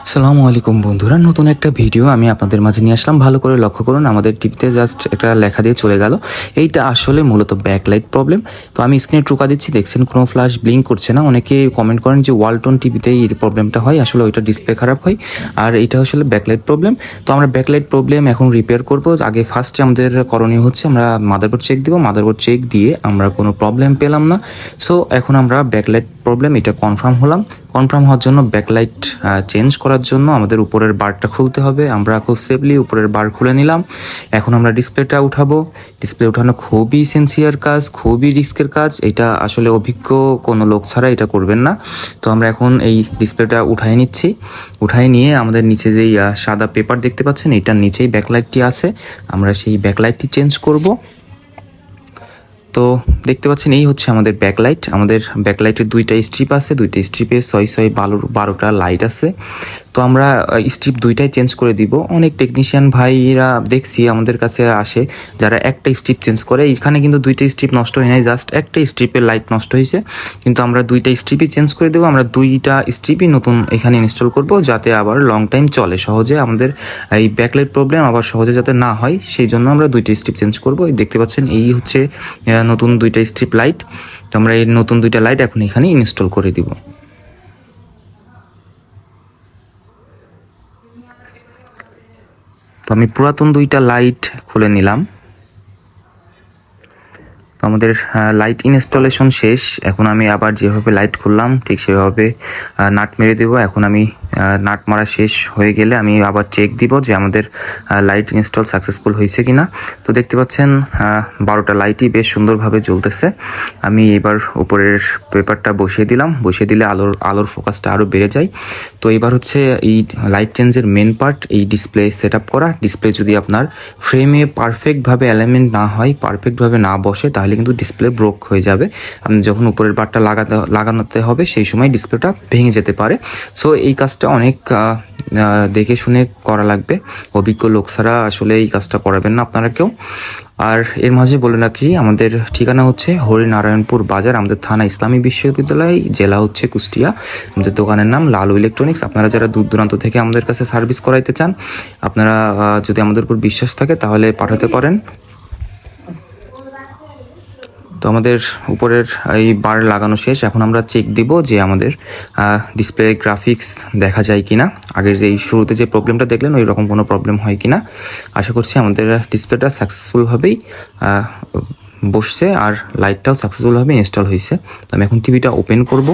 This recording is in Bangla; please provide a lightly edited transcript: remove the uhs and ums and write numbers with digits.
আসসালামু আলাইকুম বন্ধুরা, নতুন একটা ভিডিও আমি আপনাদের মাঝে নিয়ে আসলাম। ভালো করে লক্ষ্য করুন, আমাদের টিভিতে জাস্ট একটা লেখা দিয়ে চলে গেল। এইটা আসলে মূলত ব্যাকলাইট প্রবলেম। তো আমি স্ক্রিনে টোকা দিচ্ছি, দেখছেন কোনো ফ্ল্যাশ ব্লিঙ্ক করছে না। অনেকে কমেন্ট করেন যে ওয়ালটন টিভিতে এই প্রবলেমটা হয়, আসলে ওইটা ডিসপ্লে খারাপ হয়, আর এইটা আসলে ব্যাকলাইট প্রবলেম। তো আমরা ব্যাকলাইট প্রবলেম এখন রিপেয়ার করব। আগে ফার্স্টে আমাদের করণীয় হচ্ছে আমরা মাদারবোর্ড চেক দিব। মাদারবোর্ড চেক দিয়ে আমরা কোনো প্রবলেম পেলাম না, সো এখন আমরা ব্যাকলাইট প্রবলেম এটা কনফার্ম হলাম। কনফার্ম হওয়ার জন্য ব্যাকলাইট চেঞ্জ করার জন্য আমাদের উপরের বারটা খুলতে হবে। আমরা খুব সেফলি উপরের বার খুলে নিলাম। এখন আমরা ডিসপ্লেটা উঠাবো। ডিসপ্লে উঠানো খুবই সিনসিয়ার কাজ, খুবই রিস্কের কাজ। এটা আসলে অভিজ্ঞ কোনো লোক ছাড়া এটা করবেন না। তো আমরা এখন এই ডিসপ্লেটা উঠাই নিচ্ছি। উঠাই নিয়ে আমাদের নিচে যেই সাদা পেপার দেখতে পাচ্ছেন, এটার নিচেই ব্যাকলাইটটি আছে। আমরা সেই ব্যাকলাইটটি চেঞ্জ করব। তো দেখতে পাচ্ছেন এই হচ্ছে আমাদের ব্যাকলাইট। আমাদের ব্যাকলাইটের দুইটা স্ট্রিপ আছে, দুইটা স্ট্রিপে 6/12 লাইট আছে। তো আমরা স্ট্রিপ দুইটাই চেঞ্জ করে দিব। অনেক টেকনিশিয়ান ভাইরা দেখছি আমাদের কাছে আসে যারা একটা স্ট্রিপ চেঞ্জ করে। এখানে কিন্তু দুইটা স্ট্রিপ নষ্ট হয় নাই, জাস্ট একটা স্ট্রিপের লাইট নষ্ট হয়েছে। কিন্তু আমরা দুইটা স্ট্রিপই চেঞ্জ করে দেবো। আমরা দুইটা স্ট্রিপই নতুন এখানে ইনস্টল করব, যাতে আবার লং টাইম চলে সহজে। আমাদের এই ব্যাকলাইট প্রবলেম আবার সহজে যাতে না হয়, সেই জন্য আমরা দুইটা স্ট্রিপ চেঞ্জ করব। দেখতে পাচ্ছেন এই হচ্ছে নতুন দুইটা স্ট্রিপ লাইট। তো আমরা এই নতুন দুইটা লাইট এখন এখানে ইনস্টল করে দিব। তো আমি পুরাতন দুইটা লাইট খুলে নিলাম। তো আমাদের লাইট ইনস্টলেশন শেষ। এখন আমি আবার যেভাবে লাইট খুললাম ঠিক সেভাবে নাট মেরে দেবো। এখন আমি নাট মারা শেষ হয়ে গেলে আমি আবার চেক দিব যে আমাদের লাইট ইনস্টল সাকসেসফুল হয়েছে কিনা। তো দেখতে পাচ্ছেন 12টা লাইটই বেশ সুন্দরভাবে জ্বলতেছে। আমি এবার উপরের পেপারটা বসিয়ে দিলাম। বসিয়ে দিলে আলোর ফোকাসটা আরও বেড়ে যায়। তো এবার হচ্ছে এই লাইট চেঞ্জের মেন পার্ট, এই ডিসপ্লে সেট আপ করা। ডিসপ্লে যদি আপনার ফ্রেমে পারফেক্টভাবে অ্যালাইনমেন্ট না হয়, পারফেক্টভাবে না বসে, তাহলে কিন্তু ডিসপ্লে ব্রোক হয়ে যাবে। আপনি যখন উপরের পার্টটা লাগানোতে হবে সেই সময় ডিসপ্লেটা ভেঙে যেতে পারে। সো এই কাজটা অনেক দেখে শুনে করা লাগবে। অভিজ্ঞ লোক ছাড়া আসলে এই কাজটা করাবেন না আপনারা কেউ। আর এর মাঝে বলে রাখি, আমাদের ঠিকানা হচ্ছে হরিনারায়ণপুর বাজার, আমাদের থানা ইসলামী বিশ্ববিদ্যালয়, জেলা হচ্ছে কুষ্টিয়া। আমাদের দোকানের নাম লালু ইলেকট্রনিক্স। আপনারা যারা দূর দূরান্ত থেকে আমাদের কাছে সার্ভিস করাইতে চান, আপনারা যদি আমাদের উপর বিশ্বাস থাকে তাহলে পাঠাতে পারেন। তো আমাদের উপরের এই বার লাগানো শেষ। এখন আমরা চেক দিব যে আমাদের ডিসপ্লে গ্রাফিক্স দেখা যায় কিনা। আগের যেই শুরুতে যে প্রবলেমটা দেখলেন ওই রকম কোনো প্রবলেম হয় কিনা। আশা করছি আমাদের ডিসপ্লেটা সাকসেসফুলভাবেই বসছে আর লাইটটাও সাকসেসফুলভাবে ইনস্টল হয়েছে। তো আমি এখন টিভিটা ওপেন করব।